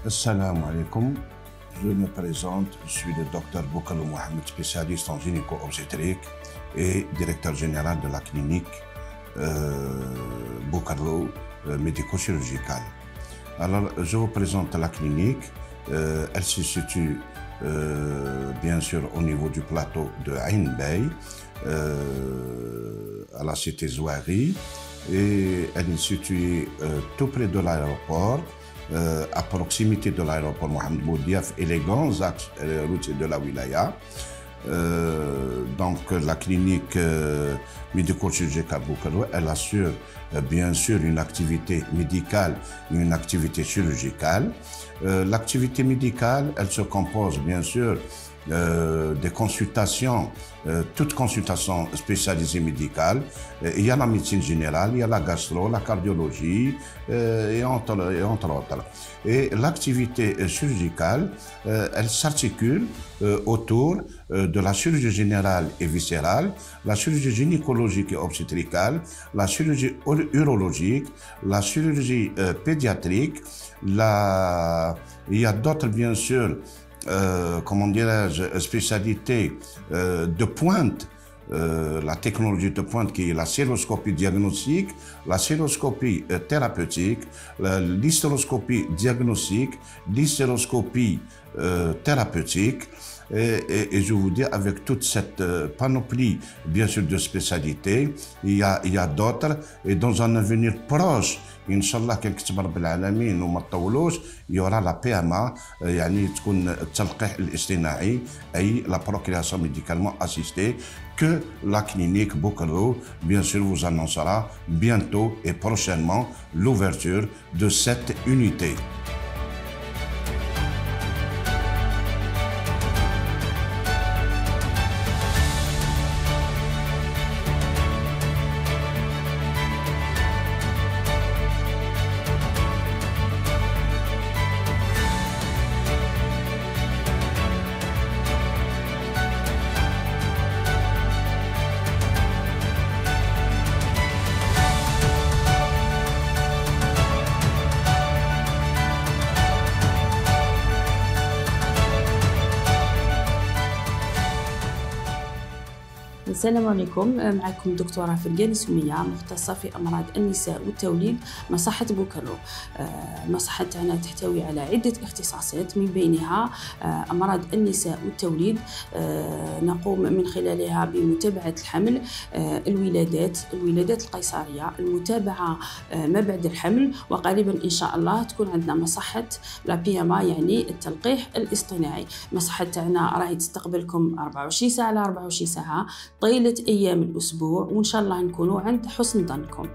Assalamu alaikum. Je me présente, je suis le docteur Boukalou Mohamed, spécialiste en gynéco-obstétrique et directeur général de la clinique Boukalou médico-chirurgicale. Alors, je vous présente la clinique. Elle se situe bien sûr au niveau du plateau de Ain Bey, à la cité Zouari, et elle est située tout près de l'aéroport. À proximité de l'aéroport Mohamed Boudiaf et les grands axes routiers de la wilaya. Donc la clinique médico-chirurgicale Boukalou, elle assure bien sûr une activité médicale et une activité chirurgicale. L'activité médicale, elle se compose bien sûr des consultations, toutes consultations spécialisées médicales. Il y a la médecine générale, il y a la gastro, la cardiologie et entre autres. Et l'activité chirurgicale, elle s'articule autour de la chirurgie générale et viscérale, la chirurgie gynécologique et obstétricale, la chirurgie urologique, la chirurgie pédiatrique, il y a d'autres bien sûr comment dirais-je, spécialité de pointe, la technologie de pointe qui est la stéroscopie diagnostique, la stéroscopie thérapeutique, l'hystéroscopie diagnostique, l'hystéroscopie thérapeutique. Et je vous dis, avec toute cette panoplie, bien sûr, de spécialités, il y a d'autres. Et dans un avenir proche, Inch'Allah, il y aura la PMA, la procréation médicalement assistée, que la clinique Boukalou, bien sûr, vous annoncera bientôt et prochainement l'ouverture de cette unité. السلام عليكم. معكم دكتورة فرقان سمية، مختصة في أمراض النساء والتوليد، مصحة بوكالو. المصحة تاعنا تحتوي على عدة اختصاصات، من بينها أمراض النساء والتوليد. نقوم من خلالها بمتابعة الحمل، الولادات القيصرية، المتابعة ما بعد الحمل، وقريبا إن شاء الله تكون عندنا مصحة لا PMA، يعني التلقيح الاصطناعي. المصحة تاعنا راهي تستقبلكم 24 ساعة على 24 ساعة طيلة أيام الأسبوع، وإن شاء الله نكونوا عند حسن ظنكم.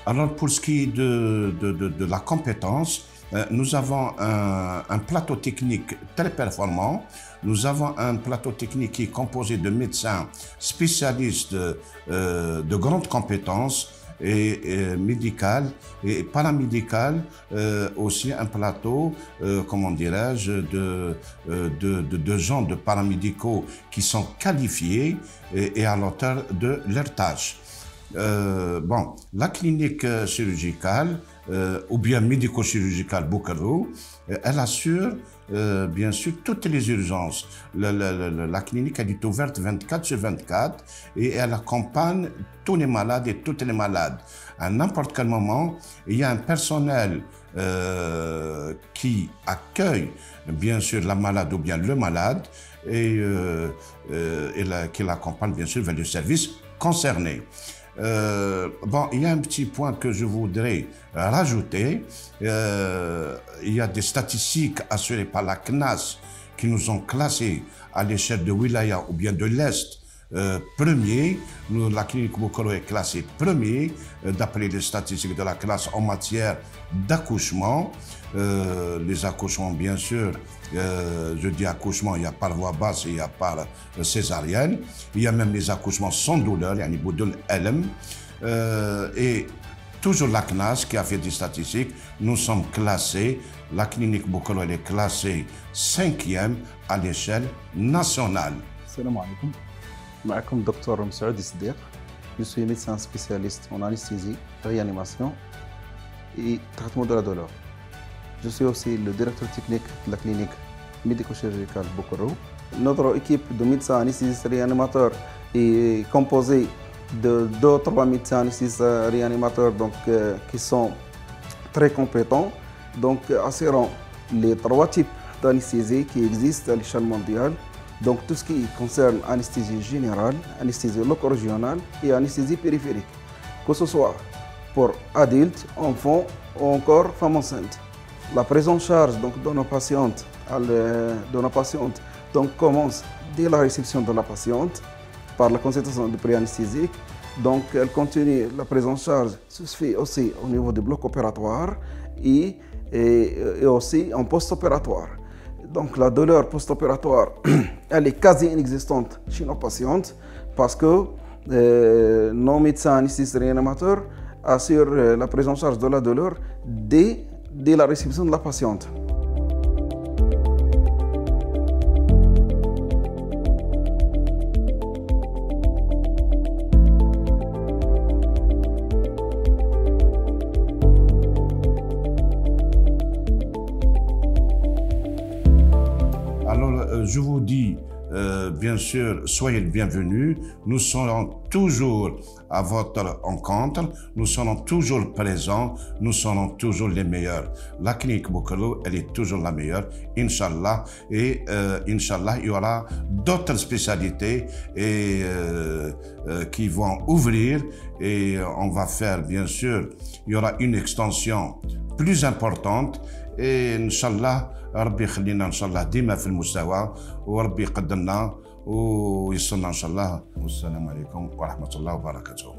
Alors, pour ce qui est de la compétence, nous avons un plateau technique très performant. Nous avons un plateau technique qui est composé de médecins spécialistes de grandes compétences et médicales et paramédicales, aussi un plateau, comment dirais-je, de gens de paramédicaux qui sont qualifiés et à l'auteur de leur tâche. Bon, la clinique chirurgicale ou bien médico-chirurgicale Boukalou, elle assure bien sûr, toutes les urgences. La clinique elle est ouverte 24/24 et elle accompagne tous les malades et toutes les malades. À n'importe quel moment, il y a un personnel qui accueille bien sûr la malade ou bien le malade et qui l'accompagne bien sûr vers le service concerné. Bon, il y a un petit point que je voudrais rajouter. Il y a des statistiques assurées par la CNAS qui nous ont classés à l'échelle de Wilaya ou bien de l'Est premier. La clinique Bokoro est classée premier d'après les statistiques de la classe en matière d'accouchement. Les accouchements, bien sûr, je dis accouchement, il y a par voie basse et il y a par césarienne. Il y a même les accouchements sans douleur, yani Boudoul LM. Et toujours la CNAS qui a fait des statistiques, nous sommes classés, la clinique Bokoro elle est classée 5e à l'échelle nationale. Salam alaikum. معكم دكتور مسعود الصديق. Je suis médecin spécialiste en anesthésie, réanimation et traitement de la douleur. Je suis aussi le directeur technique de la clinique médico-chirurgicale Bokoro. Notre équipe de médecins anesthésistes réanimateurs est composée de 2 ou 3 médecins anesthésistes réanimateurs qui sont très compétents, donc assurant les 3 types d'anesthésie qui existent à l'échelle mondiale. Donc tout ce qui concerne anesthésie générale, anesthésie loco-régionale et anesthésie périphérique, que ce soit pour adultes, enfants ou encore femmes enceintes. La prise en charge donc, de nos patientes, donc, commence dès la réception de la patiente par la consultation de pré-anesthésique. Donc elle continue, la prise en charge se fait aussi au niveau du bloc opératoire et aussi en post-opératoire. Donc la douleur post-opératoire, elle est quasi inexistante chez nos patientes parce que nos médecins anesthésistes réanimateurs assurent la prise en charge de la douleur dès la réception de la patiente. Je vous dis, bien sûr, soyez le bienvenu. Nous serons toujours à votre rencontre. Nous serons toujours présents. Nous serons toujours les meilleurs. La clinique Bokoro, elle est toujours la meilleure, Inch'Allah. Et Inch'Allah, il y aura d'autres spécialités qui vont ouvrir. Et on va faire, bien sûr, il y aura une extension plus importante. Et Inch'Allah, ربي يخلينا ان شاء الله ديما في المستوى وربي يقدرنا ويصلنا ان شاء الله. والسلام عليكم ورحمه الله وبركاته.